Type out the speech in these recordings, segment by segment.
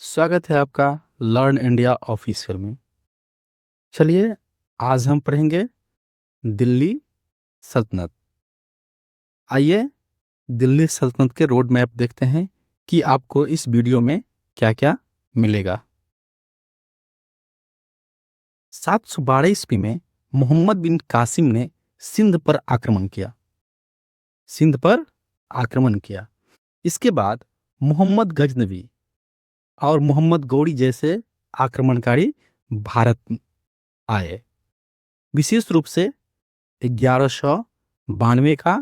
स्वागत है आपका लर्न इंडिया ऑफिशियल में। चलिए, आज हम पढ़ेंगे दिल्ली सल्तनत। आइए दिल्ली सल्तनत के रोड मैप देखते हैं कि आपको इस वीडियो में क्या क्या मिलेगा। 712 ईस्वी में मोहम्मद बिन कासिम ने सिंध पर आक्रमण किया। इसके बाद मोहम्मद गजनवी और मोहम्मद गौरी जैसे आक्रमणकारी भारत आए। विशेष रूप से 1192 का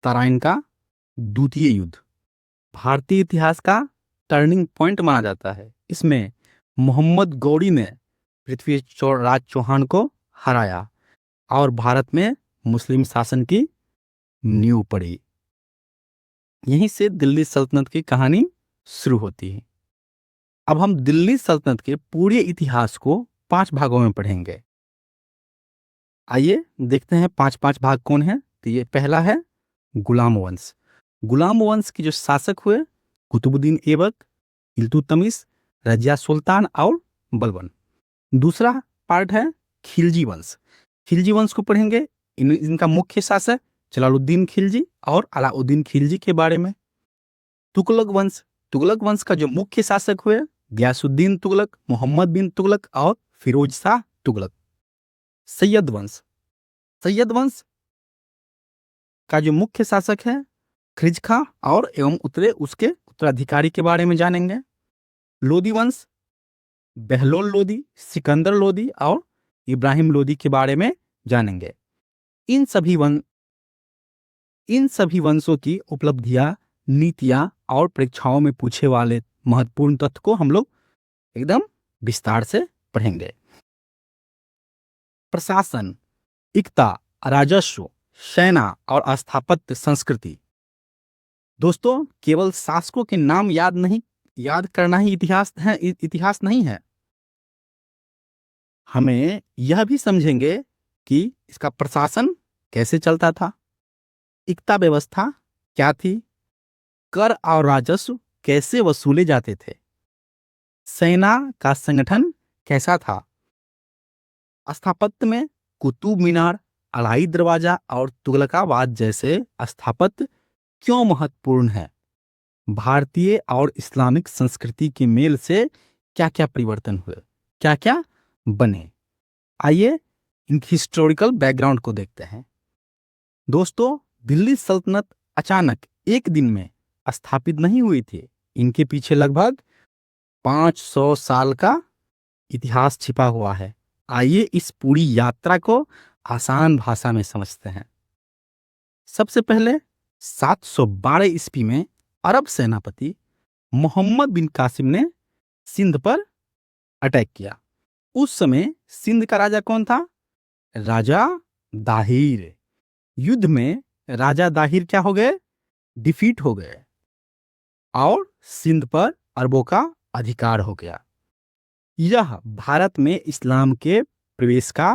तराइन का द्वितीय युद्ध भारतीय इतिहास का टर्निंग पॉइंट माना जाता है। इसमें मोहम्मद गौरी ने पृथ्वीराज चौहान को हराया और भारत में मुस्लिम शासन की नींव पड़ी। यहीं से दिल्ली सल्तनत की कहानी शुरू होती है। अब हम दिल्ली सल्तनत के पूरे इतिहास को 5 भागों में पढ़ेंगे। आइए देखते हैं 5 भाग कौन है। तो ये पहला है गुलाम वंश। गुलाम वंश के जो शासक हुए कुतुबुद्दीन ऐबक, इल्तुतमिश, रजिया सुल्तान और बलबन। दूसरा पार्ट है खिलजी वंश। खिलजी वंश को पढ़ेंगे। इनका मुख्य शासक जलालुद्दीन खिलजी और अलाउद्दीन खिलजी के बारे में। तुगलक वंश। तुगलक वंश का जो मुख्य शासक हुए गयासुद्दीन तुगलक, मोहम्मद बिन तुगलक और फिरोज शाह तुगलक। सैयद वंश। सैयद वंश का जो मुख्य शासक है खिज खां और एवं उसके उत्तराधिकारी के बारे में जानेंगे। लोदी वंश बहलोल लोदी, सिकंदर लोदी और इब्राहिम लोदी के बारे में जानेंगे। इन सभी वंशों की उपलब्धियां, नीतियां और परीक्षाओं में पूछे वाले महत्वपूर्ण तथ्य को हम लोग एकदम विस्तार से पढ़ेंगे। प्रशासन, एकता, राजस्व, सेना और स्थापत्य संस्कृति। दोस्तों, केवल शासकों के नाम याद करना ही इतिहास नहीं है। हमें यह भी समझेंगे कि इसका प्रशासन कैसे चलता था, एकता व्यवस्था क्या थी, कर और राजस्व कैसे वसूले जाते थे, सेना का संगठन कैसा था, स्थापत्य में कुतुब मीनार, अलाई दरवाजा और तुगलकाबाद जैसे स्थापत्य क्यों महत्वपूर्ण है, भारतीय और इस्लामिक संस्कृति के मेल से क्या क्या परिवर्तन हुए, क्या क्या बने। आइए इन हिस्टोरिकल बैकग्राउंड को देखते हैं। दोस्तों, दिल्ली सल्तनत अचानक एक दिन में स्थापित नहीं हुई थी। इनके पीछे लगभग 500 साल का इतिहास छिपा हुआ है। आइए इस पूरी यात्रा को आसान भाषा में समझते हैं। सबसे पहले 712 ईस्वी में अरब सेनापति मोहम्मद बिन कासिम ने सिंध पर अटैक किया। उस समय सिंध का राजा कौन था? राजा दाहिर। युद्ध में राजा दाहिर क्या हो गए? डिफीट हो गए और सिंध पर अरबों का अधिकार हो गया। यह भारत में इस्लाम के प्रवेश का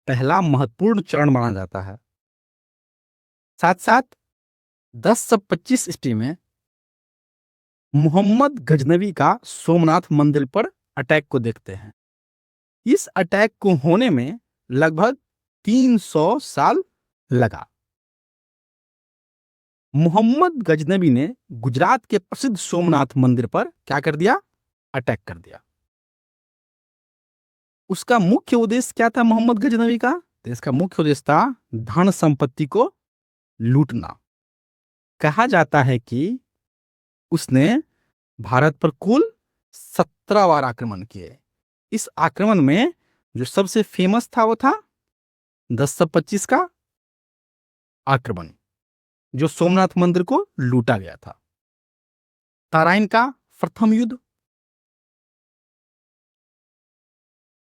पहला महत्वपूर्ण चरण माना जाता है। साथ साथ 1025 ईस्वी में मोहम्मद गजनवी का सोमनाथ मंदिर पर अटैक को देखते हैं। इस अटैक को होने में लगभग 300 साल लगा। मोहम्मद गजनवी ने गुजरात के प्रसिद्ध सोमनाथ मंदिर पर क्या कर दिया? अटैक कर दिया। उसका मुख्य उद्देश्य क्या था मोहम्मद गजनवी का? तो इसका मुख्य उद्देश्य था धन संपत्ति को लूटना। कहा जाता है कि उसने भारत पर कुल 17 बार आक्रमण किए। इस आक्रमण में जो सबसे फेमस था वो था 1025 का आक्रमण, जो सोमनाथ मंदिर को लूटा गया था। तराइन का प्रथम युद्ध।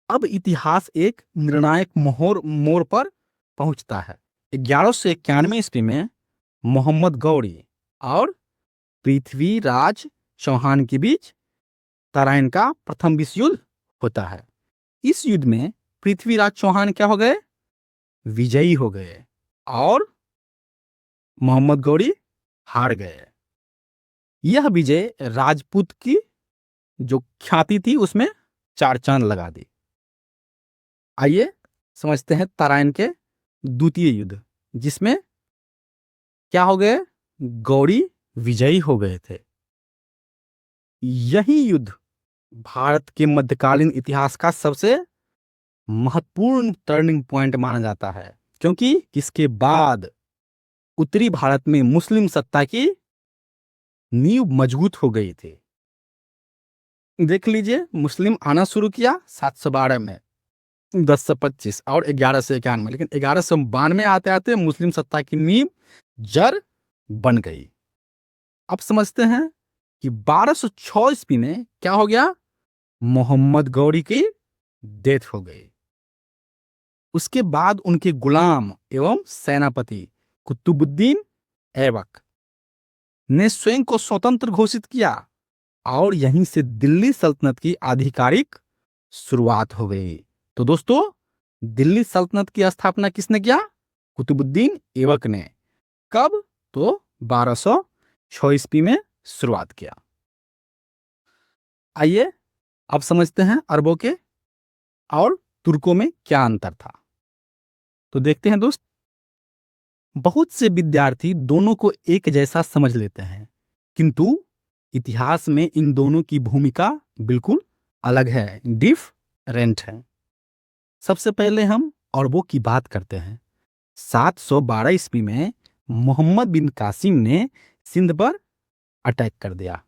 अब इतिहास एक निर्णायक मोड़ पर पहुंचता है। 1191 ईस्वी में मोहम्मद गौरी और पृथ्वीराज चौहान के बीच तराइन का प्रथम विश्व युद्ध होता है। इस युद्ध में पृथ्वीराज चौहान क्या हो गए? विजयी हो गए और मोहम्मद गौरी हार गए। यह विजय राजपूत की जो ख्याति थी उसमें 4 चांद लगा दी। आइए समझते हैं तराइन के द्वितीय युद्ध, जिसमें क्या हो गए, गौड़ी विजयी हो गए थे। यही युद्ध भारत के मध्यकालीन इतिहास का सबसे महत्वपूर्ण टर्निंग पॉइंट माना जाता है, क्योंकि इसके बाद उत्तरी भारत में मुस्लिम सत्ता की नींव मजबूत हो गई थी। देख लीजिए, मुस्लिम आना शुरू किया 712 में, 1025 और 1191 में, लेकिन 1192 आते आते मुस्लिम सत्ता की नींव जड़ बन गई। अब समझते हैं कि 1206 ईस्वी में क्या हो गया, मोहम्मद गौरी की डेथ हो गई। उसके बाद उनके गुलाम एवं सेनापति कुतुबुद्दीन ऐबक ने स्वयं को स्वतंत्र घोषित किया और यहीं से दिल्ली सल्तनत की आधिकारिक शुरुआत हो गई। तो दोस्तों, दिल्ली सल्तनत की स्थापना किसने किया, कुतुबुद्दीन ऐबक ने। कब, तो 1206 ईस्वी में शुरुआत किया। आइए अब समझते हैं अरबों के और तुर्कों में क्या अंतर था। तो देखते हैं दोस्त, बहुत से विद्यार्थी दोनों को एक जैसा समझ लेते हैं, किंतु इतिहास में इन दोनों की भूमिका बिल्कुल अलग है, डिफरेंट है। सबसे पहले हम अरबों की बात करते हैं। 712 ईस्वी में मोहम्मद बिन कासिम ने सिंध पर अटैक कर दिया।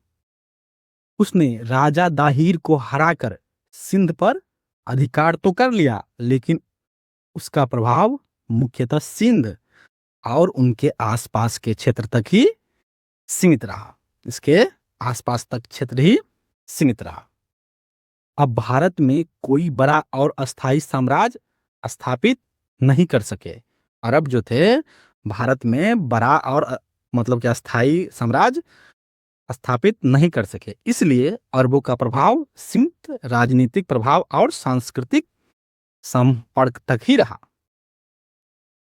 उसने राजा दाहिर को हराकर सिंध पर अधिकार तो कर लिया, लेकिन उसका प्रभाव मुख्यतः सिंध और उनके आसपास के क्षेत्र तक ही सीमित रहा। इसके आसपास तक क्षेत्र ही सीमित रहा। अब भारत में कोई बड़ा और अस्थायी साम्राज्य स्थापित नहीं कर सके। अरब जो थे भारत में बड़ा और मतलब कि अस्थायी साम्राज्य स्थापित नहीं कर सके, इसलिए अरबों का प्रभाव सीमित राजनीतिक प्रभाव और सांस्कृतिक संपर्क तक ही रहा।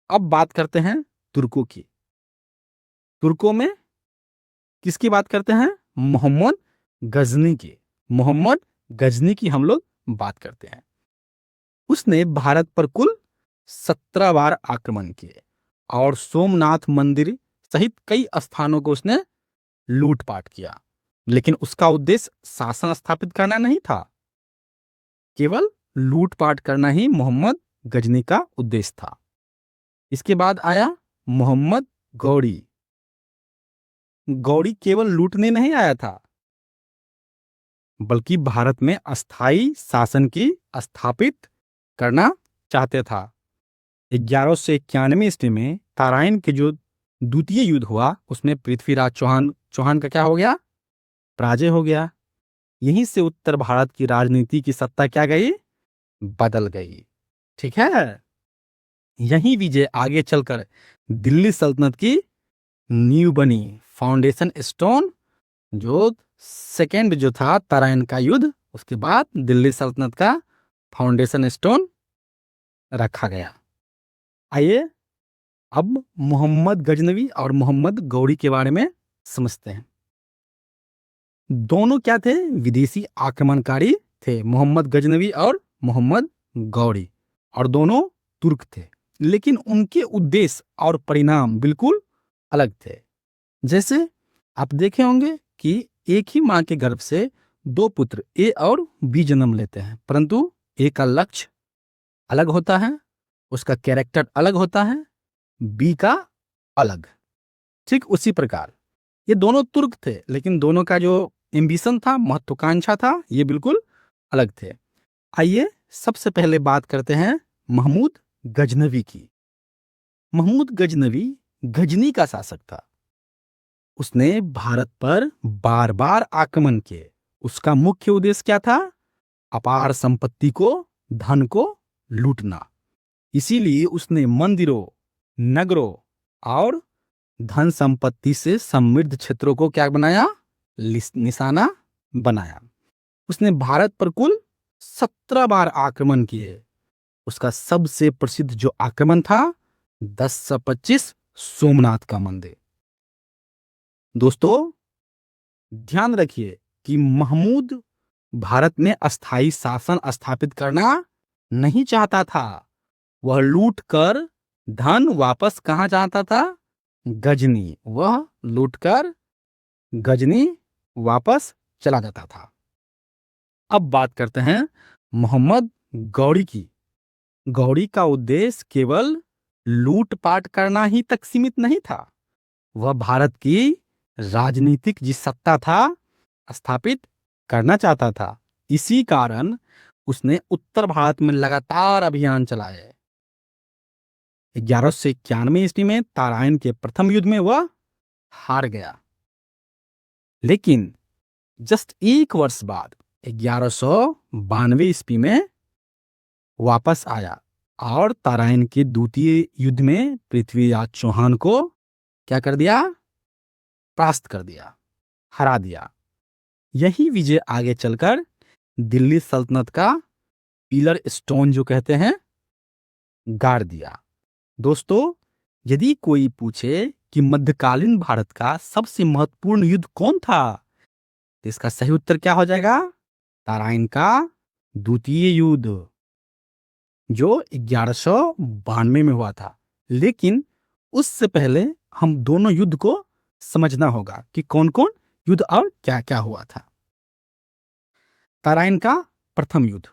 अब बात करते हैं तुर्कों की। तुर्कों में किसकी बात करते हैं, मोहम्मद गजनी की। मोहम्मद गजनी की हम लोग बात करते हैं। उसने भारत पर कुल 17 बार आक्रमण किए और सोमनाथ मंदिर सहित कई स्थानों को उसने लूटपाट किया, लेकिन उसका उद्देश्य शासन स्थापित करना नहीं था, केवल लूटपाट करना ही मोहम्मद गजनी का उद्देश्य था। इसके बाद आया मोहम्मद गौरी। गौरी केवल लूटने नहीं आया था, बल्कि भारत में अस्थायी शासन की स्थापित करना चाहते था। 1191 ईस्वी में तराइन के जो द्वितीय युद्ध हुआ, उसमें पृथ्वीराज चौहान का क्या हो गया, पराजय हो गया। यहीं से उत्तर भारत की राजनीति की सत्ता क्या गई, बदल गई। ठीक है, यही विजय आगे चलकर दिल्ली सल्तनत की नींव बनी, फाउंडेशन स्टोन। जो सेकेंड जो था तराइन का युद्ध, उसके बाद दिल्ली सल्तनत का फाउंडेशन स्टोन रखा गया। आइए अब मोहम्मद गजनवी और मोहम्मद गौरी के बारे में समझते हैं। दोनों क्या थे, विदेशी आक्रमणकारी थे, मोहम्मद गजनवी और मोहम्मद गौरी, और दोनों तुर्क थे, लेकिन उनके उद्देश्य और परिणाम बिल्कुल अलग थे। जैसे आप देखे होंगे कि एक ही मां के गर्भ से 2 पुत्र ए और बी जन्म लेते हैं, परंतु ए का लक्ष्य अलग होता है, उसका कैरेक्टर अलग होता है, बी का अलग। ठीक उसी प्रकार ये दोनों तुर्क थे, लेकिन दोनों का जो एम्बिशन था, महत्वाकांक्षा था, ये बिल्कुल अलग थे। आइए सबसे पहले बात करते हैं महमूद गजनवी की। महमूद गजनवी गजनी का शासक था। उसने भारत पर बार बार आक्रमण किए। उसका मुख्य उद्देश्य क्या था, अपार संपत्ति को, धन को लूटना। इसीलिए उसने मंदिरों, नगरों और धन संपत्ति से समृद्ध क्षेत्रों को क्या बनाया, निशाना बनाया। उसने भारत पर कुल 17 बार आक्रमण किए। उसका सबसे प्रसिद्ध जो आक्रमण था 1025 सोमनाथ का मंदिर। दोस्तों ध्यान रखिए कि महमूद भारत में अस्थायी शासन स्थापित करना नहीं चाहता था। वह लूट कर धन वापस कहाँ चाहता था? गजनी। वह लूटकर गजनी वापस चला जाता था। अब बात करते हैं मोहम्मद गौरी की। गौरी का उद्देश्य केवल लूटपाट करना ही तक सीमित नहीं था। वह भारत की राजनीतिक जिस सत्ता था स्थापित करना चाहता था। इसी कारण उसने उत्तर भारत में लगातार अभियान चलाए। 1191 ईस्वी में तराइन के प्रथम युद्ध में वह हार गया, लेकिन जस्ट एक वर्ष बाद 1192 ईस्वी में वापस आया और तराइन के द्वितीय युद्ध में पृथ्वीराज चौहान को क्या कर दिया? परास्त कर दिया, हरा दिया। यही विजय आगे चलकर दिल्ली सल्तनत का पिलर स्टोन जो कहते हैं गाड़ दिया। दोस्तों, यदि कोई पूछे कि मध्यकालीन भारत का सबसे महत्वपूर्ण युद्ध कौन था, तो इसका सही उत्तर क्या हो जाएगा? तराइन का द्वितीय युद्ध, जो 1192 में हुआ था। लेकिन उससे पहले हम दोनों युद्ध को समझना होगा कि कौन कौन युद्ध और क्या क्या हुआ था। तराइन का प्रथम युद्ध,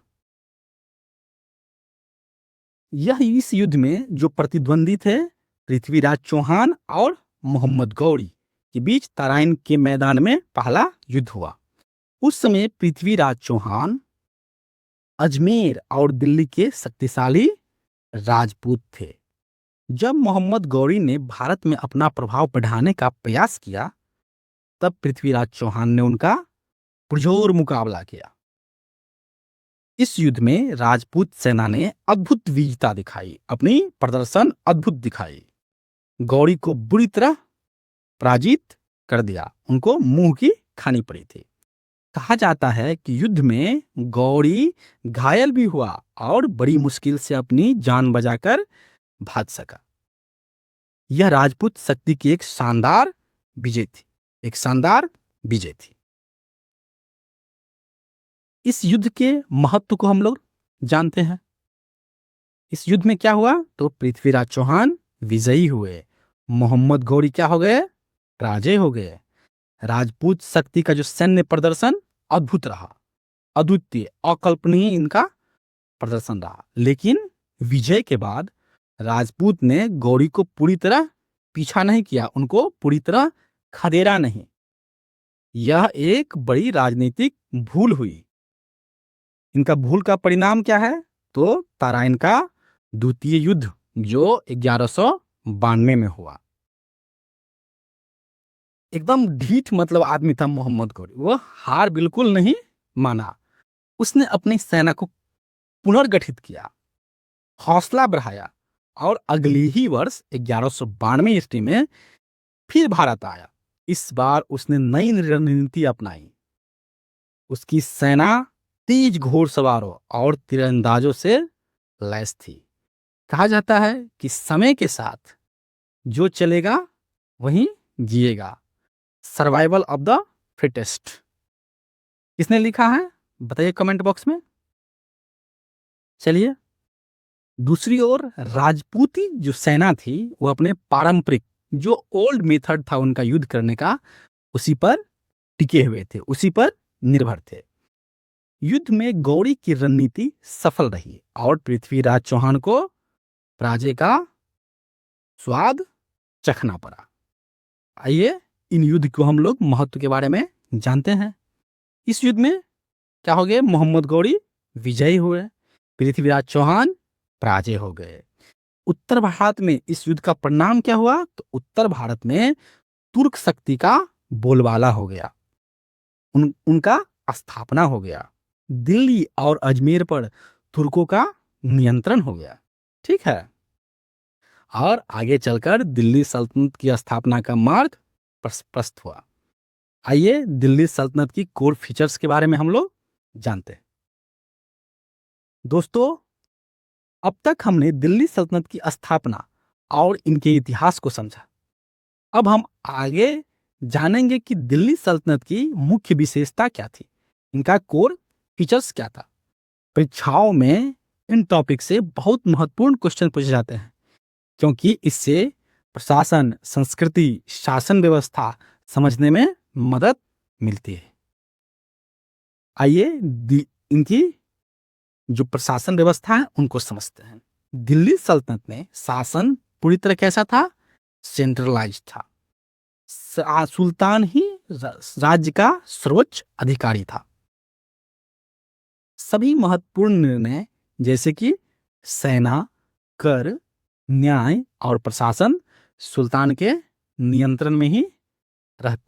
यह इस युद्ध में जो प्रतिद्वंदी थे पृथ्वीराज चौहान और मोहम्मद गौरी के बीच तराइन के मैदान में पहला युद्ध हुआ। उस समय पृथ्वीराज चौहान अजमेर और दिल्ली के शक्तिशाली राजपूत थे। जब मोहम्मद गौरी ने भारत में अपना प्रभाव बढ़ाने का प्रयास किया, तब पृथ्वीराज चौहान ने उनका पुरजोर मुकाबला किया। इस युद्ध में राजपूत सेना ने अद्भुत वीरता दिखाई, अपनी प्रदर्शन अद्भुत दिखाई। गौरी को बुरी तरह पराजित कर दिया, उनको मुंह की खानी पड़ी थी। कहा जाता है कि युद्ध में गौरी घायल भी हुआ और बड़ी मुश्किल से अपनी जान बचाकर भाग सका। यह राजपूत शक्ति की एक शानदार विजय थी। इस युद्ध के महत्व को हम लोग जानते हैं। इस युद्ध में क्या हुआ? तो पृथ्वीराज चौहान विजयी हुए, मोहम्मद गौरी क्या हो गए? पराजय हो गए। राजपूत शक्ति का जो सैन्य प्रदर्शन अद्भुत रहा, अद्वितीय, अकल्पनीय इनका प्रदर्शन रहा। लेकिन विजय के बाद राजपूत ने गौरी को पूरी तरह पीछा नहीं किया, उनको पूरी तरह खदेड़ा नहीं। यह एक बड़ी राजनीतिक भूल हुई। इनका भूल का परिणाम क्या है? तो तराइन का द्वितीय युद्ध जो 1192 में हुआ। एकदम ढीठ मतलब आदमी था मोहम्मद गौरी। वह हार बिल्कुल नहीं माना। उसने अपनी सेना को पुनर्गठित किया, हौसला बढ़ाया और अगले ही वर्ष 1192 ईस्वी में फिर भारत आया। इस बार उसने नई रणनीति अपनाई। उसकी सेना तेज घोड़सवारों और तीरंदाजों से लैस थी। कहा जाता है कि समय के साथ जो चलेगा वही जिएगा। Survival of the fittest. किसने लिखा है बताइए कमेंट बॉक्स में। चलिए, दूसरी ओर राजपूती जो सेना थी वो अपने पारंपरिक जो ओल्ड मेथड था उनका युद्ध करने का, उसी पर टिके हुए थे, उसी पर निर्भर थे। युद्ध में गौरी की रणनीति सफल रही और पृथ्वीराज चौहान को पराजय का स्वाद चखना पड़ा। आइए इन युद्ध को हम लोग महत्व के बारे में जानते हैं। इस युद्ध में क्या हो गए? मोहम्मद गौरी विजयी हुए, पृथ्वीराज चौहान पराजय हो गए। उत्तर भारत में इस युद्ध का परिणाम क्या हुआ? तो उत्तर भारत में तुर्क शक्ति का बोलबाला हो गया, उनका स्थापना हो गया। दिल्ली और अजमेर पर तुर्कों का नियंत्रण हो गया। ठीक है, और आगे चलकर दिल्ली सल्तनत की स्थापना का मार्ग प्रशस्त हुआ। आइए दिल्ली सल्तनत की कोर फीचर्स के बारे में हम लोग जानते हैं। दोस्तों, अब तक हमने दिल्ली सल्तनत की स्थापना और इनके इतिहास को समझा। अब हम आगे जानेंगे कि दिल्ली सल्तनत की मुख्य विशेषता क्या थी, इनका कोर फीचर्स क्या था। परीक्षाओं में इन टॉपिक से बहुत महत्वपूर्ण क्वेश्चन पूछे जाते हैं, क्योंकि इससे प्रशासन, संस्कृति, शासन व्यवस्था समझने में मदद मिलती है। आइए इनकी जो प्रशासन व्यवस्था है उनको समझते हैं। दिल्ली सल्तनत में शासन पूरी तरह कैसा था? सेंट्रलाइज था। सुल्तान ही राज्य का सर्वोच्च अधिकारी था। सभी महत्वपूर्ण निर्णय जैसे कि सेना, कर, न्याय और प्रशासन सुल्तान के नियंत्रण में ही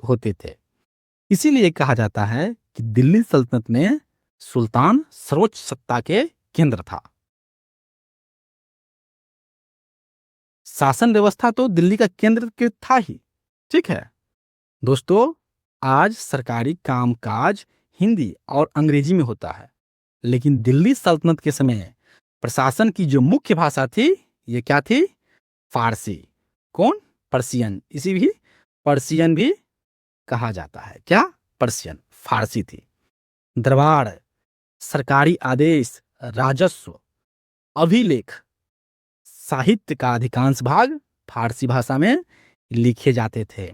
होते थे। इसीलिए कहा जाता है कि दिल्ली सल्तनत में सुल्तान सर्वोच्च सत्ता के केंद्र था। शासन व्यवस्था तो दिल्ली का केंद्र के था ही, ठीक है दोस्तों। आज सरकारी कामकाज हिंदी और अंग्रेजी में होता है, लेकिन दिल्ली सल्तनत के समय प्रशासन की जो मुख्य भाषा थी, ये क्या थी? फारसी। कौन? पर्शियन। इसी भी पर्शियन भी कहा जाता है। क्या? पर्शियन, फारसी थी। दरबार, सरकारी आदेश, राजस्व, अभिलेख, साहित्य का अधिकांश भाग फारसी भाषा में लिखे जाते थे।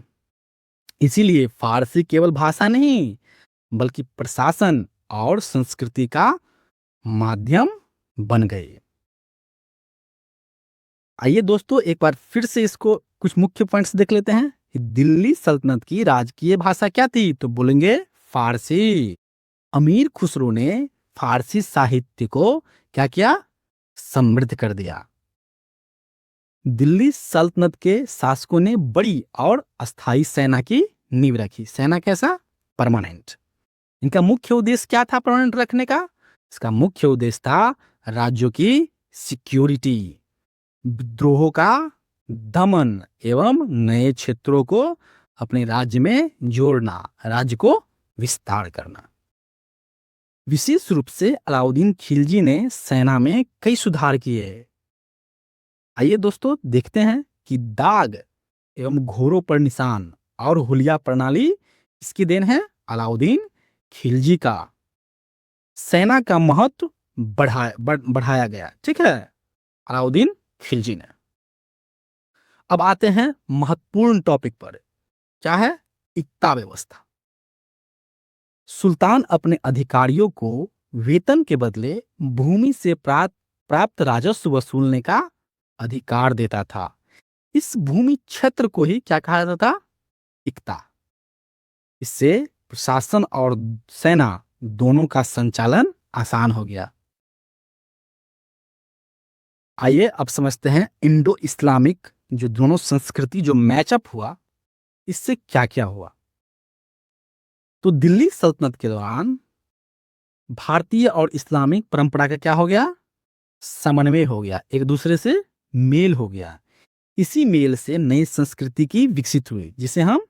इसीलिए फारसी केवल भाषा नहीं, बल्कि प्रशासन और संस्कृति का माध्यम बन गए। आइए दोस्तों, एक बार फिर से इसको कुछ मुख्य पॉइंट्स देख लेते हैं। दिल्ली सल्तनत की राजकीय भाषा क्या थी? तो बोलेंगे फारसी। अमीर खुसरो ने फारसी साहित्य को क्या किया? समृद्ध कर दिया। दिल्ली सल्तनत के शासकों ने बड़ी और अस्थायी सेना की नींव रखी। सेना कैसा? परमानेंट। इनका मुख्य उद्देश्य क्या था परमानेंट रखने का? इसका मुख्य उद्देश्य था राज्यों की सिक्योरिटी, विद्रोहों का दमन एवं नए क्षेत्रों को अपने राज्य में जोड़ना, राज्य को विस्तार करना। विशेष रूप से अलाउद्दीन खिलजी ने सेना में कई सुधार किए। आइए दोस्तों देखते हैं कि दाग एवं घोड़ों पर निशान और हुलिया प्रणाली इसकी देन है अलाउद्दीन खिलजी का। सेना का महत्व बढ़ाया गया, ठीक है, अलाउद्दीन खिलजी ने। अब आते हैं महत्वपूर्ण टॉपिक पर। क्या है? इक्ता व्यवस्था। सुल्तान अपने अधिकारियों को वेतन के बदले भूमि से प्राप्त राजस्व वसूलने का अधिकार देता था। इस भूमि क्षेत्र को ही क्या कहा जाता था? इक्ता। इससे प्रशासन और सेना दोनों का संचालन आसान हो गया। आइए अब समझते हैं इंडो इस्लामिक जो दोनों संस्कृति जो मैचअप हुआ, इससे क्या क्या हुआ। तो दिल्ली सल्तनत के दौरान भारतीय और इस्लामिक परंपरा का क्या हो गया? समन्वय हो गया, एक दूसरे से मेल हो गया। इसी मेल से नई संस्कृति की विकसित हुई, जिसे हम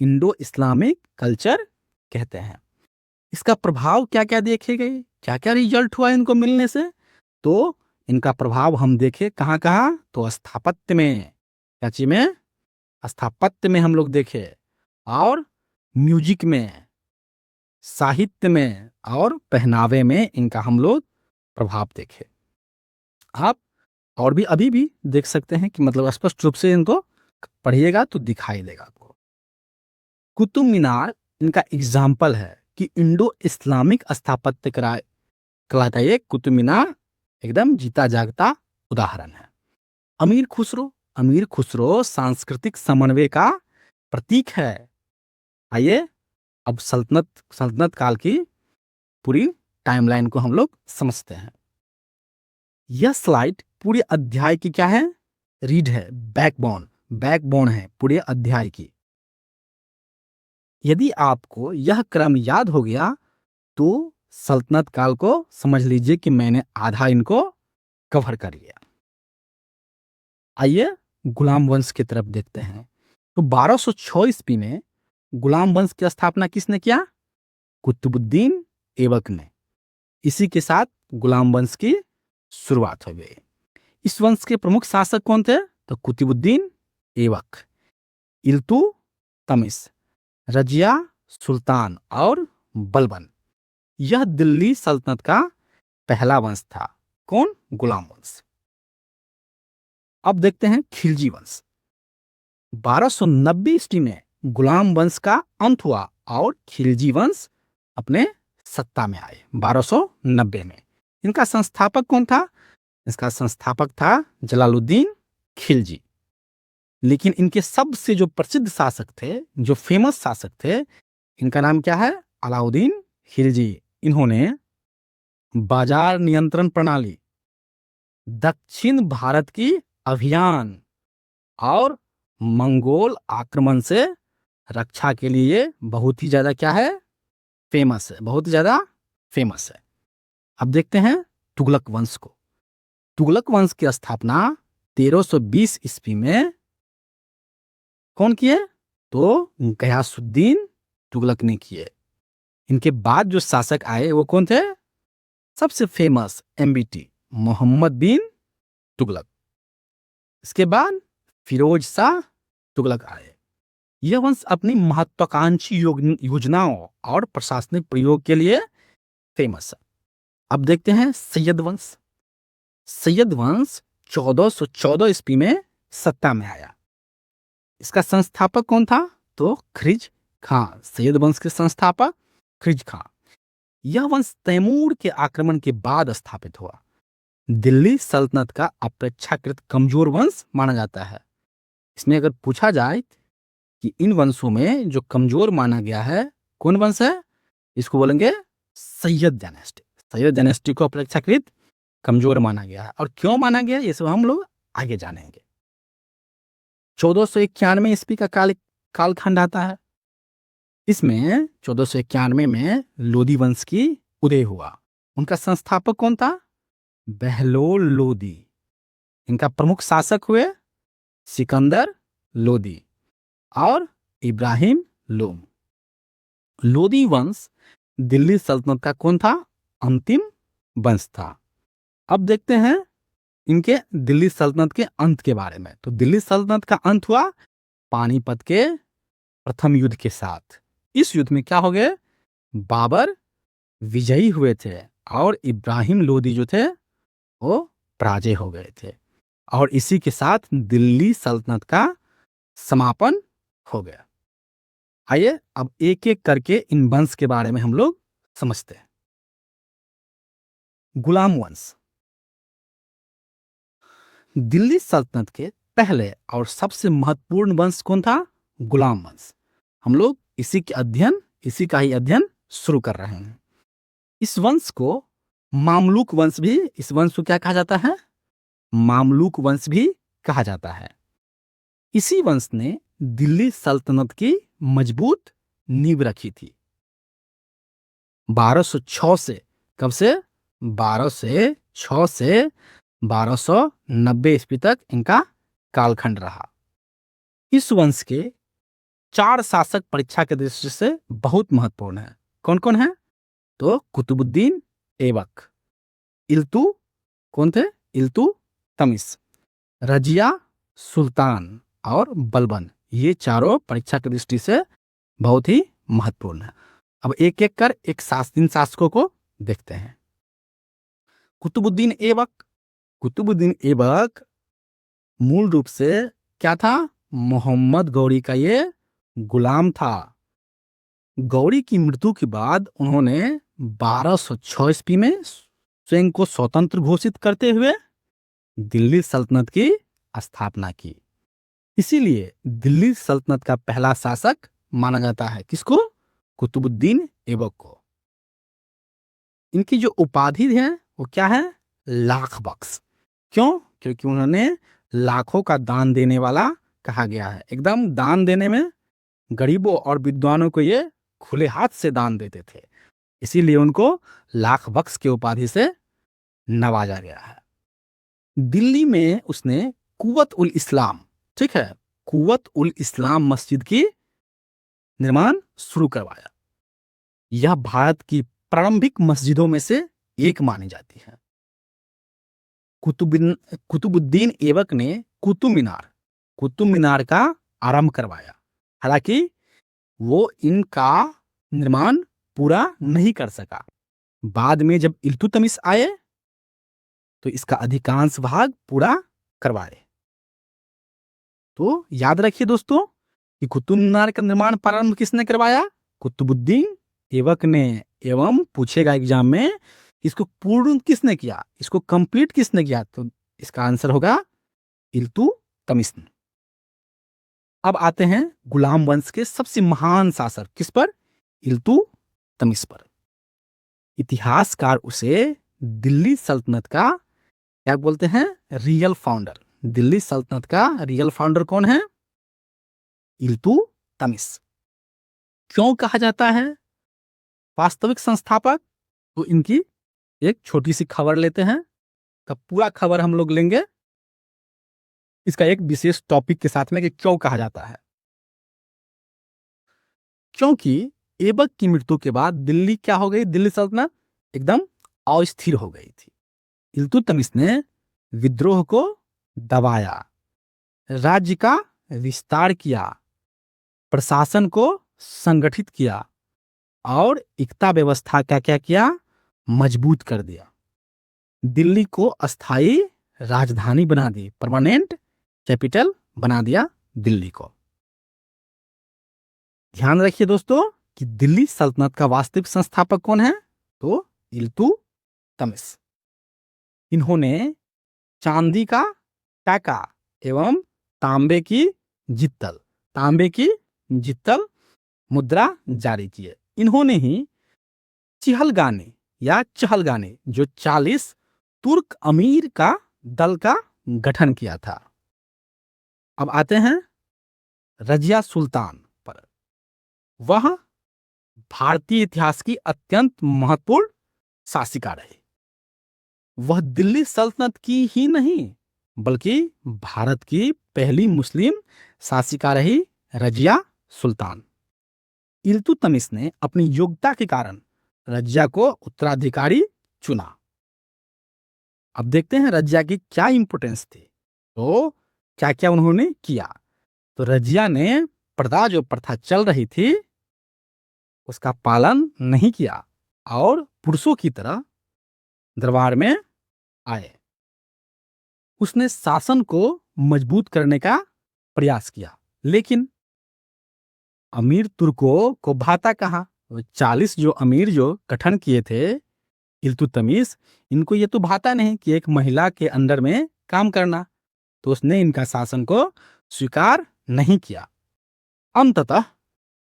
इंडो इस्लामिक कल्चर कहते हैं। इसका प्रभाव क्या क्या देखे गए, क्या क्या रिजल्ट हुआ इनको मिलने से? तो इनका प्रभाव हम देखे कहाँ कहाँ? तो स्थापत्य में, क्या चीज में? स्थापत्य में हम लोग देखे, और म्यूजिक में, साहित्य में और पहनावे में इनका हम लोग प्रभाव देखे। आप और भी अभी भी देख सकते हैं कि मतलब स्पष्ट रूप से इनको पढ़िएगा तो दिखाई देगा आपको। कुतुब मीनार इनका एग्जाम्पल है कि इंडो इस्लामिक स्थापत्य कहलाता है। कुतुब मीनार एकदम जीता जागता उदाहरण है। अमीर खुसरो सांस्कृतिक समन्वय का प्रतीक है। आइए अब सल्तनत काल की पूरी टाइमलाइन को हम लोग समझते हैं। यह स्लाइड पूरे अध्याय की क्या है? रीड है, बैकबोन है पूरे अध्याय की। यदि आपको यह क्रम याद हो गया तो सल्तनत काल को समझ लीजिए कि मैंने आधा इनको कवर कर लिया। आइए गुलाम वंश की तरफ देखते हैं। तो 1206 ईस्वी में गुलाम वंश की स्थापना किसने किया? कुतुबुद्दीन ऐबक ने। इसी के साथ गुलाम वंश की शुरुआत हो गई। इस वंश के प्रमुख शासक कौन थे? तो कुतुबुद्दीन ऐबक, इल्तुतमिश, रजिया सुल्तान और बलबन। यह दिल्ली सल्तनत का पहला वंश था। कौन? गुलाम वंश। अब देखते हैं खिलजी वंश। 1290 ईस्वी में गुलाम वंश का अंत हुआ और खिलजी वंश अपने सत्ता में आए 1290 में। इनका संस्थापक कौन था? इसका संस्थापक था जलालुद्दीन खिलजी। लेकिन इनके सबसे जो प्रसिद्ध शासक थे, जो फेमस शासक थे, इनका नाम क्या है? अलाउद्दीन खिलजी। इन्होंने बाजार नियंत्रण प्रणाली, दक्षिण भारत की अभियान और मंगोल आक्रमण से रक्षा के लिए बहुत ही ज्यादा क्या है? फेमस है, बहुत ज्यादा फेमस है। अब देखते हैं तुगलक वंश को। तुगलक वंश की स्थापना 1320 ईस्वी में कौन किए? तो गयासुद्दीन तुगलक ने किए। इनके बाद जो शासक आए वो कौन थे? सबसे फेमस MBT, मोहम्मद बिन तुगलक। इसके बाद फिरोज शाह तुगलक आए। यह वंश अपनी महत्वाकांक्षी योजनाओं और प्रशासनिक प्रयोग के लिए फेमस है। अब देखते हैं सैयद वंश। सैयद वंश 1414 ईस्वी में सत्ता में आया। इसका संस्थापक कौन था? तो ख्रिज खान। सैयद वंश के संस्थापक ख्रिज खान। यह वंश तैमूर के आक्रमण के बाद स्थापित हुआ। दिल्ली सल्तनत का अपेक्षाकृत कमजोर वंश माना जाता है। इसमें अगर पूछा जाए कि इन वंशों में जो कमजोर माना गया है कौन वंश है? इसको बोलेंगे सैयद डायनेस्टी। सैयद डायनेस्टी को अपेक्षाकृत कमजोर माना गया है। और क्यों माना गया ये सब हम लोग आगे जानेंगे। 1491 ईस्वी का कालखंड आता है। इसमें 1491 में लोदी वंश की उदय हुआ। उनका संस्थापक कौन था? बहलोल लोदी। इनका प्रमुख शासक हुए सिकंदर लोदी और इब्राहिम लोम। लोदी वंश दिल्ली सल्तनत का कौन था? अंतिम वंश था। अब देखते हैं इनके दिल्ली सल्तनत के अंत के बारे में। तो दिल्ली सल्तनत का अंत हुआ पानीपत के प्रथम युद्ध के साथ। इस युद्ध में क्या हो गए? बाबर विजयी हुए थे और इब्राहिम लोदी जो थे वो पराजय हो गए थे। और इसी के साथ दिल्ली सल्तनत का समापन हो गया। आइए अब एक एक करके इन वंश के बारे में हम लोग समझते हैं। गुलाम वंश। दिल्ली सल्तनत के पहले और सबसे महत्वपूर्ण वंश कौन था? गुलाम वंश। हम लोग इसी का ही अध्ययन शुरू कर रहे हैं। इस वंश को मामलुक वंश भी, इस वंश को क्या कहा जाता है? मामलुक वंश भी कहा जाता है। इसी वंश ने दिल्ली सल्तनत की मजबूत नींव रखी थी। 1206 से, कब से? 1206 से 1290 ईस्वी तक इनका कालखंड रहा। इस वंश के 4 शासक परीक्षा के दृष्टि से बहुत महत्वपूर्ण है। कौन कौन है? तो कुतुबुद्दीन ऐबक, इल्तु कौन थे? इल्तुतमिश, रजिया सुल्तान और बलबन। ये चारों परीक्षा की दृष्टि से बहुत ही महत्वपूर्ण है। अब एक एक कर एक शासकों को देखते हैं। कुतुबुद्दीन ऐबक। कुतुबुद्दीन ऐबक मूल रूप से क्या था? मोहम्मद गौरी का ये गुलाम था। गौरी की मृत्यु के बाद उन्होंने 1206 ईस्वी में स्वयं को स्वतंत्र घोषित करते हुए दिल्ली सल्तनत की स्थापना की। इसीलिए दिल्ली सल्तनत का पहला शासक माना जाता है किसको? कुतुबुद्दीन ऐबक को। इनकी जो उपाधि है वो क्या है? लाख बख्श। क्यों? क्योंकि उन्होंने लाखों का दान देने वाला कहा गया है। एकदम दान देने में गरीबों और विद्वानों को ये खुले हाथ से दान देते थे। इसीलिए उनको लाख बख्श की उपाधि से नवाजा गया है। दिल्ली में उसने कुव्वत उल इस्लाम, ठीक है, कुव्वत उल इस्लाम मस्जिद की निर्माण शुरू करवाया। यह भारत की प्रारंभिक मस्जिदों में से एक मानी जाती है। कुतुबुद्दीन ऐबक ने कुतुब मीनार का आरंभ करवाया। हालांकि वो इनका निर्माण पूरा नहीं कर सका। बाद में जब इल्तुतमिश आए तो इसका अधिकांश भाग पूरा करवाए। तो याद रखिए दोस्तों कि कुतुब मीनार का निर्माण प्रारंभ किसने करवाया? कुतुबुद्दीन ऐबक ने। एवं पूछेगा एग्जाम में इसको पूर्ण किसने किया, इसको कंप्लीट किसने किया? तो इसका आंसर होगा इल्तुतमिश। अब आते हैं गुलाम वंश के सबसे महान शासक किस पर? इल्तुतमिश पर। इतिहासकार उसे दिल्ली सल्तनत का क्या बोलते हैं? Real founder. दिल्ली सल्तनत का रियल फाउंडर कौन है? इल्तुतमिश। क्यों कहा जाता है वास्तविक संस्थापक? तो इनकी एक छोटी सी खबर लेते हैं, का पूरा खबर हम लोग लेंगे इसका एक विशेष टॉपिक के साथ में कि क्यों कहा जाता है। क्योंकि ऐबक की मृत्यु के बाद दिल्ली क्या हो गई? दिल्ली सल्तनत एकदम अस्थिर हो गई थी। इल्तुतमिश ने विद्रोह को दबाया, राज्य का विस्तार किया, प्रशासन को संगठित किया और एकता व्यवस्था का क्या किया? मजबूत कर दिया। दिल्ली को अस्थायी राजधानी बना दी, परमानेंट कैपिटल बना दिया दिल्ली को। ध्यान रखिए दोस्तों कि दिल्ली सल्तनत का वास्तविक संस्थापक कौन है? तो इल्तुतमिश। इन्होंने चांदी का टाका एवं तांबे की जित्तल मुद्रा जारी किए। इन्होंने ही चहलगाने जो 40 तुर्क अमीर का दल का गठन किया था। अब आते हैं रजिया सुल्तान पर। वह भारतीय इतिहास की अत्यंत महत्वपूर्ण शासिका रही। वह दिल्ली सल्तनत की ही नहीं बल्कि भारत की पहली मुस्लिम शासिका रही, रजिया सुल्तान। इल्तुतमिश ने अपनी योग्यता के कारण रजिया को उत्तराधिकारी चुना। अब देखते हैं रजिया की क्या इंपोर्टेंस थी, तो क्या क्या उन्होंने किया। तो रजिया ने जो प्रथा चल रही थी उसका पालन नहीं किया और पुरुषों की तरह दरबार में आए। उसने शासन को मजबूत करने का प्रयास किया, लेकिन अमीर तुर्कों को भाता कहाँ? 40 जो अमीर जो गठन किए थे इल्तुतमिश, इनको ये तो भाता नहीं कि एक महिला के अंडर में काम करना, तो उसने इनका शासन को स्वीकार नहीं किया। अंततः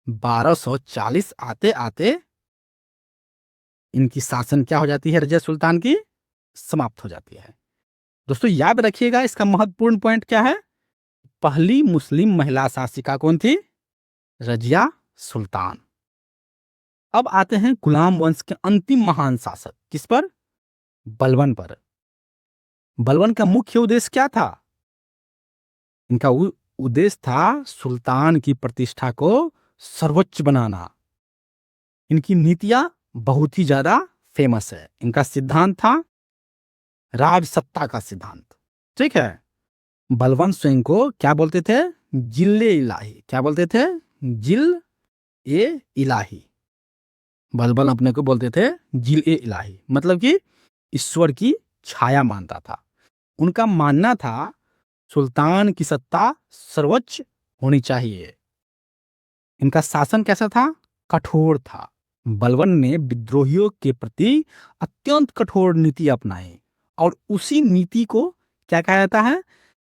1240 आते आते इनकी शासन क्या हो जाती है? रजिया सुल्तान की समाप्त हो जाती है। दोस्तों याद रखिएगा इसका महत्वपूर्ण पॉइंट क्या है? पहली मुस्लिम महिला शासिका कौन थी? रजिया सुल्तान। अब आते हैं गुलाम वंश के अंतिम महान शासक किस पर? बलबन पर। बलबन का मुख्य उद्देश्य क्या था? इनका उद्देश्य था सुल्तान की प्रतिष्ठा को सर्वोच्च बनाना। इनकी नीतियां बहुत ही ज्यादा फेमस है। इनका सिद्धांत था राजसत्ता का सिद्धांत। ठीक है। बलबन स्वयं को क्या बोलते थे? जिले इलाही। क्या बोलते थे? जिल ए इलाही। बलबन अपने को बोलते थे जिल ए इलाही, मतलब कि ईश्वर की छाया मानता था। उनका मानना था सुल्तान की सत्ता सर्वोच्च होनी चाहिए। इनका शासन कैसा था? कठोर था। बलबन ने विद्रोहियों के प्रति अत्यंत कठोर नीति अपनाई और उसी नीति को क्या कहा जाता है?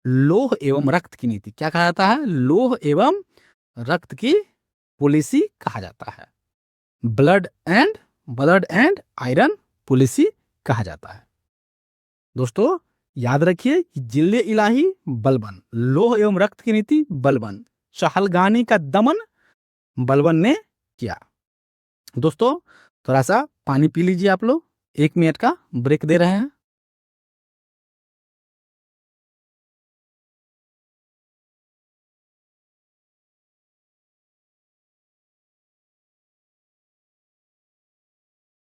लोह एवं रक्त की नीति। क्या कहा जाता है? लोह एवं रक्त की पॉलिसी कहा जाता है। ब्लड एंड आयरन पॉलिसी कहा जाता है। दोस्तों याद रखिए कि जिले इलाही बलबन, लोह एवं रक्त की नीति बलबन, चहलगानी का दमन बलबन ने किया। दोस्तों थोड़ा सा पानी पी लीजिए आप लोग, 1 मिनट का ब्रेक दे रहे हैं।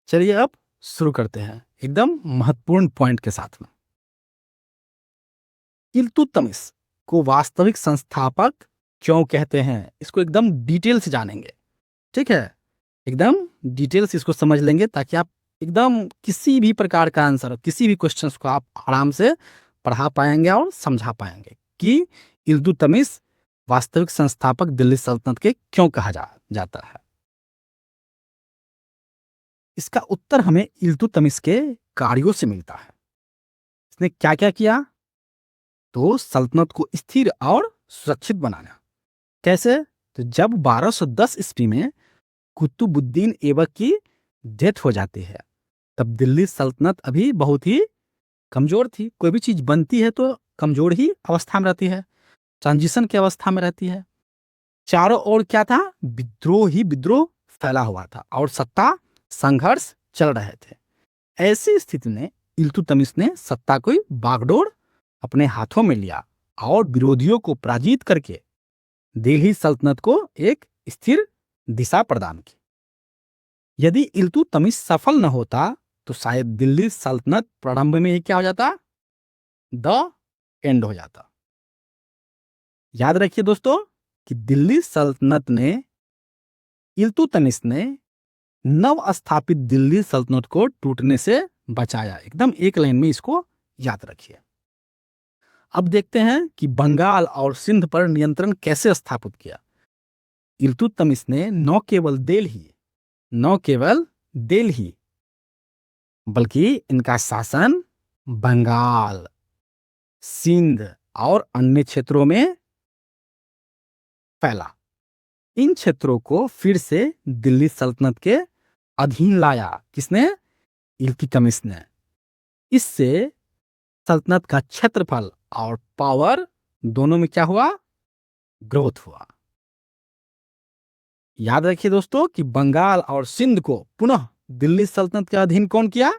चलिए अब शुरू करते हैं एकदम महत्वपूर्ण पॉइंट के साथ में। इल्तुतमिश को वास्तविक संस्थापक क्यों कहते हैं, इसको एकदम डिटेल से जानेंगे। ठीक है, एकदम डिटेल से इसको समझ लेंगे ताकि आप एकदम किसी भी प्रकार का आंसर, किसी भी क्वेश्चन को आप आराम से पढ़ा पाएंगे और समझा पाएंगे कि इल्तुतमिश वास्तविक संस्थापक दिल्ली सल्तनत के क्यों कहा जाता है। इसका उत्तर हमें इल्तुतमिश के कार्यों से मिलता है। इसने क्या क्या किया? तो सल्तनत को स्थिर और सुरक्षित बनाना। कैसे? तो जब 1210 ईस्वी में कुतुबुद्दीन ऐबक की डेथ हो जाती है, तब दिल्ली सल्तनत अभी बहुत ही कमजोर थी। कोई भी चीज बनती है तो कमजोर ही अवस्था में रहती है, ट्रांजिशन की अवस्था में रहती है। चारों ओर क्या था? विद्रोह ही विद्रोह फैला हुआ था और सत्ता संघर्ष चल रहे थे। ऐसी स्थिति में इल्तुतमिश ने सत्ता को बागडोर अपने हाथों में लिया और विरोधियों को पराजित करके दिल्ली सल्तनत को एक स्थिर दिशा प्रदान की। यदि इल्तुतमिश सफल न होता तो शायद दिल्ली सल्तनत प्रारंभ में ही क्या हो जाता? द एंड हो जाता। याद रखिए दोस्तों कि दिल्ली सल्तनत ने इल्तुतमिश ने नव स्थापित दिल्ली सल्तनत को टूटने से बचाया। एकदम एक लाइन में इसको याद रखिए। अब देखते हैं कि बंगाल और सिंध पर नियंत्रण कैसे स्थापित किया। इल्तुतमिश ने न केवल दिल्ली बल्कि इनका शासन बंगाल, सिंध और अन्य क्षेत्रों में फैला। इन क्षेत्रों को फिर से दिल्ली सल्तनत के अधीन लाया। किसने? इल्तुतमिश ने। इससे सल्तनत का क्षेत्रफल और पावर दोनों में क्या हुआ? ग्रोथ हुआ। याद रखिए दोस्तों कि बंगाल और सिंध को पुनः दिल्ली सल्तनत के अधीन कौन किया?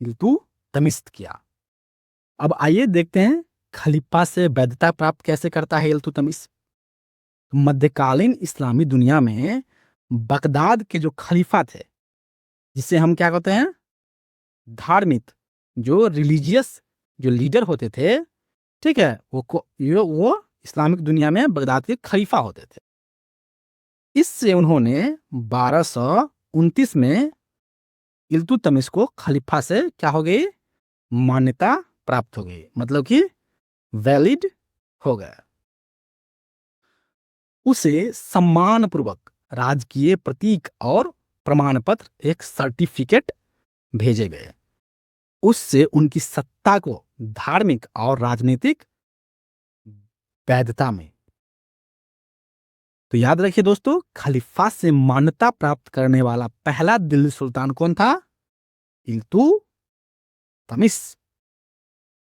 इल्तुतमिश किया। अब आइए देखते हैं खलीफा से वैधता प्राप्त कैसे करता है इल्तुतमिश। मध्यकालीन इस्लामी दुनिया में बगदाद के जो खलीफा थे, जिसे हम क्या कहते हैं? धार्मिक, जो रिलीजियस जो लीडर होते थे, ठीक है, वो इस्लामिक दुनिया में बगदाद के खलीफा होते थे। इससे उन्होंने 1229 में इल्तुतमिश को खलीफा से क्या हो गई? मान्यता प्राप्त हो गई, मतलब कि वैलिड हो गया। उसे सम्मानपूर्वक राजकीय प्रतीक और प्रमाण पत्र, एक सर्टिफिकेट भेजे गए। उससे उनकी सत्ता को धार्मिक और राजनीतिक वैधता में। तो याद रखिए दोस्तों, खलीफा से मान्यता प्राप्त करने वाला पहला दिल्ली सुल्तान कौन था? इल्तुतमिश।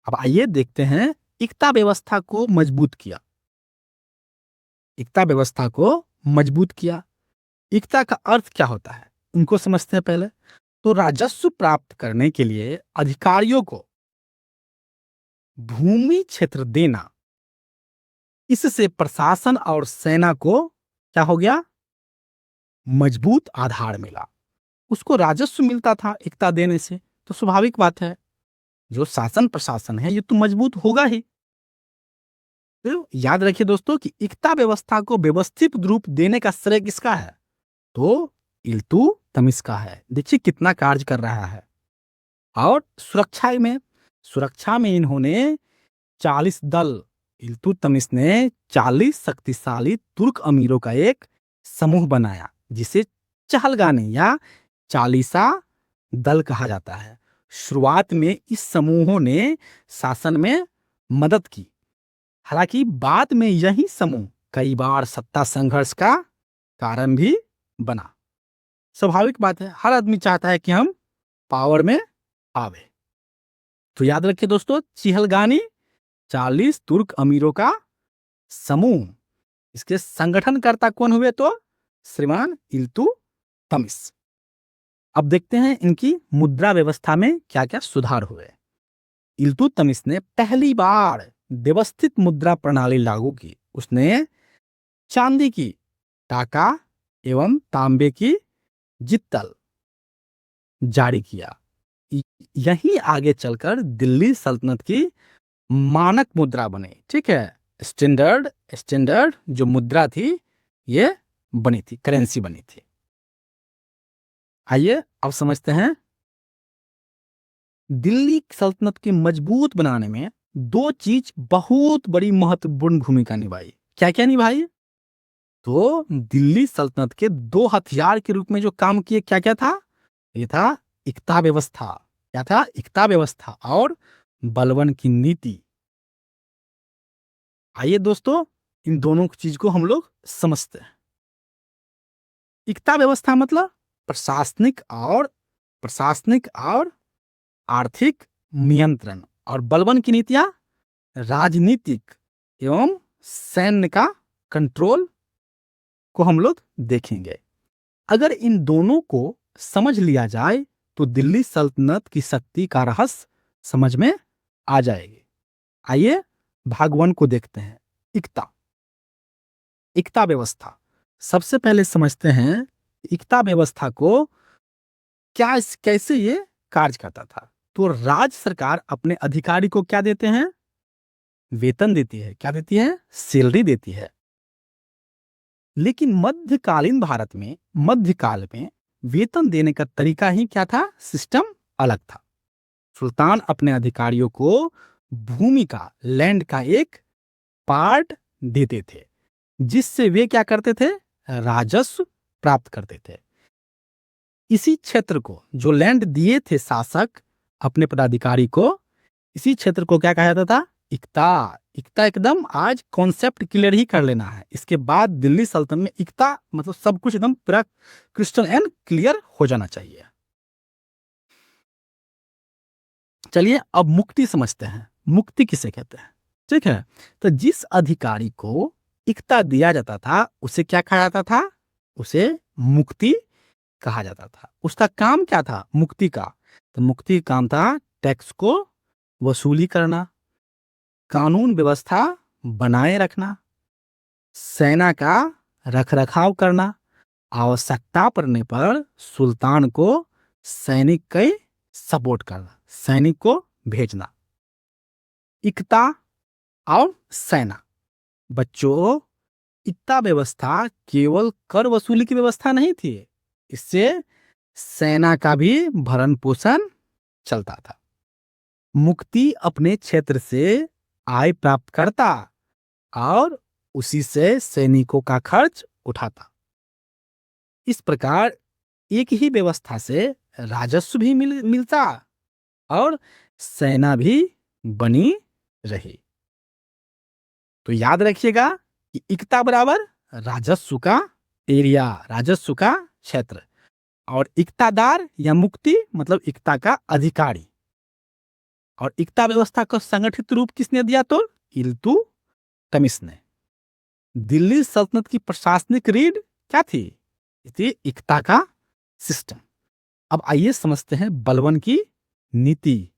अब आइए देखते हैं इक्ता व्यवस्था को मजबूत किया। इक्ता व्यवस्था को मजबूत किया। इक्ता का अर्थ क्या होता है, उनको समझते हैं पहले। तो राजस्व प्राप्त करने के लिए अधिकारियों को भूमि क्षेत्र देना। इससे प्रशासन और सेना को क्या हो गया? मजबूत आधार मिला। उसको राजस्व मिलता था इक्ता देने से, तो स्वाभाविक बात है जो शासन प्रशासन है ये तो मजबूत होगा ही। तो याद रखिए दोस्तों कि इक्ता व्यवस्था को व्यवस्थित रूप देने का श्रेय किसका है? तो इल्तुतमिश का है। देखिए कितना कार्य कर रहा है। और सुरक्षा में इन्होंने 40 दल, इल्तुतमिश ने 40 शक्तिशाली तुर्क अमीरों का एक समूह बनाया, जिसे चहलगानी या चालीसा दल कहा जाता है। शुरुआत में इस समूहों ने शासन में मदद की, हालांकि बाद में यही समूह कई बार सत्ता संघर्ष का कारण भी बना। स्वाभाविक बात है, हर आदमी चाहता है कि हम पावर में आवे। तो याद रखिए दोस्तों, चहलगानी 40 तुर्क अमीरों का समूह, इसके संगठनकर्ता कौन हुए? तो श्रीमान इल्तुतमिश। अब देखते हैं इनकी मुद्रा व्यवस्था में क्या क्या सुधार हुए। इल्तुतमिश ने पहली बार व्यवस्थित मुद्रा प्रणाली लागू की। उसने चांदी की टाका एवं तांबे की जित्तल जारी किया। यही आगे चलकर दिल्ली सल्तनत की मानक मुद्रा बनी। ठीक है, स्टैंडर्ड जो मुद्रा थी ये बनी थी, करेंसी बनी थी। आइए अब समझते हैं दिल्ली सल्तनत के मजबूत बनाने में दो चीज बहुत बड़ी महत्वपूर्ण भूमिका निभाई। क्या क्या निभाई? तो दिल्ली सल्तनत के दो हथियार के रूप में जो काम किए क्या क्या था? ये था इक्ता व्यवस्था। क्या था? इक्ता व्यवस्था और बलबन की नीति। आइए दोस्तों, इन दोनों चीज को हम लोग समझते हैं। इक्ता व्यवस्था मतलब प्रशासनिक और आर्थिक नियंत्रण, और बलबन की नीतियां राजनीतिक एवं सैन्य का कंट्रोल को हम लोग देखेंगे। अगर इन दोनों को समझ लिया जाए तो दिल्ली सल्तनत की शक्ति का रहस्य समझ में आ जाएगी। आइए भाग 1 को देखते हैं। इक्ता व्यवस्था। सबसे पहले समझते हैं इक्ता व्यवस्था को कैसे ये कार्य करता था। तो राज्य सरकार अपने अधिकारी को क्या देते हैं? वेतन देती है। क्या देती है? सैलरी देती है। लेकिन मध्यकालीन भारत में मध्यकाल में वेतन देने का तरीका ही क्या था? सिस्टम अलग था। सुल्तान अपने अधिकारियों को भूमि का, लैंड का एक पार्ट देते थे, जिससे वे क्या करते थे? राजस्व प्राप्त करते थे। इसी क्षेत्र को, जो लैंड दिए थे शासक अपने पदाधिकारी को, इसी क्षेत्र को क्या कहा जाता था? इक्ता। इक्ता एकदम आज कॉन्सेप्ट क्लियर ही कर लेना है। इसके बाद दिल्ली सल्तनत में इक्ता मतलब सब कुछ एकदम पूरा क्रिस्टल एंड क्लियर हो जाना चाहिए। चलिए अब मुक्ति समझते हैं। मुक्ति किसे कहते हैं? ठीक है, तो जिस अधिकारी को इक्ता दिया जाता था उसे क्या कहा जाता था? उसे मुक्ति कहा जाता था। उसका काम क्या था मुक्ति का? तो मुक्ति का काम था टैक्स को वसूली करना, कानून व्यवस्था बनाए रखना, सेना का रखरखाव करना, आवश्यकता पड़ने पर सुल्तान को सैनिक के सपोर्ट करना, सैनिक को भेजना। इक्ता और सेना। बच्चों, इक्ता व्यवस्था केवल कर वसूली की व्यवस्था नहीं थी, इससे सेना का भी भरण पोषण चलता था। मुक्ति अपने क्षेत्र से आय प्राप्त करता और उसी से सैनिकों का खर्च उठाता। इस प्रकार एक ही व्यवस्था से राजस्व भी मिलता और सेना भी बनी रही। तो याद रखिएगा कि इक्ता बराबर राजस्व का एरिया, राजस्व का क्षेत्र, और इक्तादार या मुक्ति मतलब इक्ता का अधिकारी। और इक्ता व्यवस्था का संगठित रूप किसने दिया? तो इल्तुतमिश ने। दिल्ली सल्तनत की प्रशासनिक रीढ़ क्या थी? थी इक्ता का सिस्टम। अब आइए समझते हैं बलबन की नीति।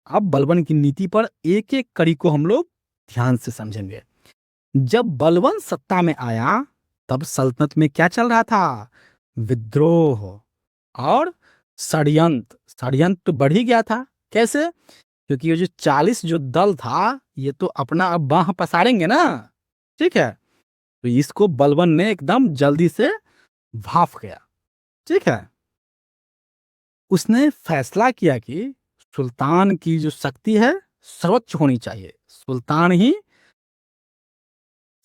अब बलबन की नीति पर एक एक कड़ी को हम लोग ध्यान से समझेंगे। जब बलबन सत्ता में आया तब सल्तनत में क्या चल रहा था? विद्रोह और षड्यंत्र बढ़ ही गया था। कैसे? क्योंकि ये जो 40 जो दल था ये तो अपना अब बाह पसारेंगे ना, ठीक है, तो इसको बलबन ने एकदम जल्दी से भाफ गया। ठीक है, उसने फैसला किया कि सुल्तान की जो शक्ति है सर्वोच्च होनी चाहिए, सुल्तान ही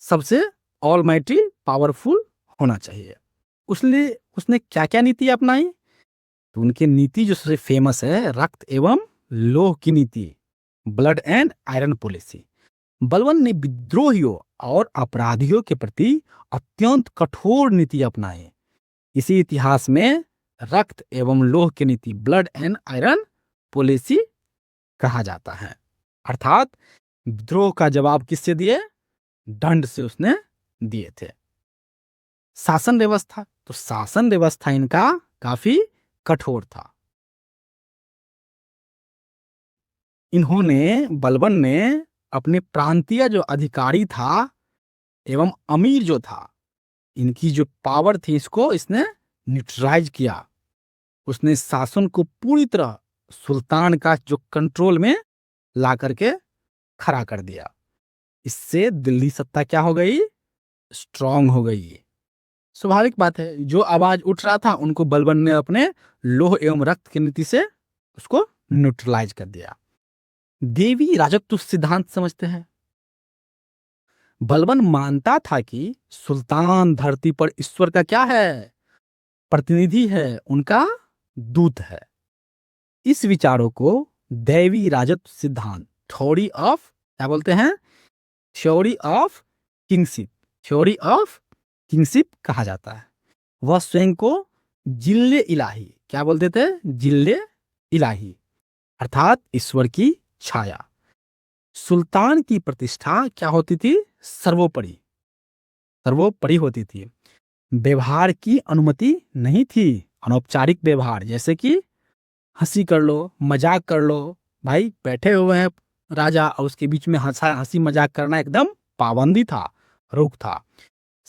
सबसे ऑलमाइटी पावरफुल होना चाहिए। उसने क्या क्या नीति अपनाई? तो उनकी नीति जो सबसे फेमस है, रक्त एवं लोह की नीति, blood and iron policy. Balban ने विद्रोहियों और अपराधियों के प्रति अत्यंत कठोर नीति अपनाई। इसी इतिहास में रक्त एवं लोह की नीति, ब्लड एंड आयरन पॉलिसी कहा जाता है। अर्थात विद्रोह का जवाब किससे दिए? दंड से उसने दिए थे। शासन व्यवस्था, तो शासन व्यवस्था इनका काफी कठोर था। बलबन ने अपने प्रांतीय जो अधिकारी था एवं अमीर जो था, इनकी जो पावर थी इसको इसने न्यूट्रलाइज किया। उसने शासन को पूरी तरह सुल्तान का जो कंट्रोल में ला करके खड़ा कर दिया। इससे दिल्ली सत्ता क्या हो गई? स्ट्रांग हो गई। स्वाभाविक बात है, जो आवाज उठ रहा था उनको बलबन ने अपने लोह एवं रक्त की नीति से उसको न्यूट्रलाइज कर दिया। देवी राजत्व सिद्धांत समझते हैं। बलबन मानता था कि सुल्तान धरती पर ईश्वर का क्या है, प्रतिनिधि है, उनका दूत है। इस विचारों को दैवी राजत्व सिद्धांत, थ्योरी ऑफ, क्या बोलते हैं, theory of kingship, theory of kingship कहा जाता है। वह स्वयं को जिल्ले इलाही, क्या बोलते थे, जिल्ले इलाही, अर्थात ईश्वर की छाया। सुल्तान की प्रतिष्ठा क्या होती थी, सर्वोपरि, सर्वोपरि होती थी। व्यवहार की अनुमति नहीं थी, अनौपचारिक व्यवहार, जैसे कि हंसी कर लो, मजाक कर लो, भाई बैठे हुए हैं राजा और उसके बीच में हंसी मजाक करना एकदम पाबंदी था, रोक था।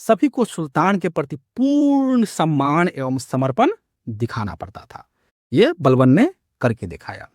सभी को सुल्तान के प्रति पूर्ण सम्मान एवं समर्पण दिखाना पड़ता था। ये बलबन ने करके दिखाया।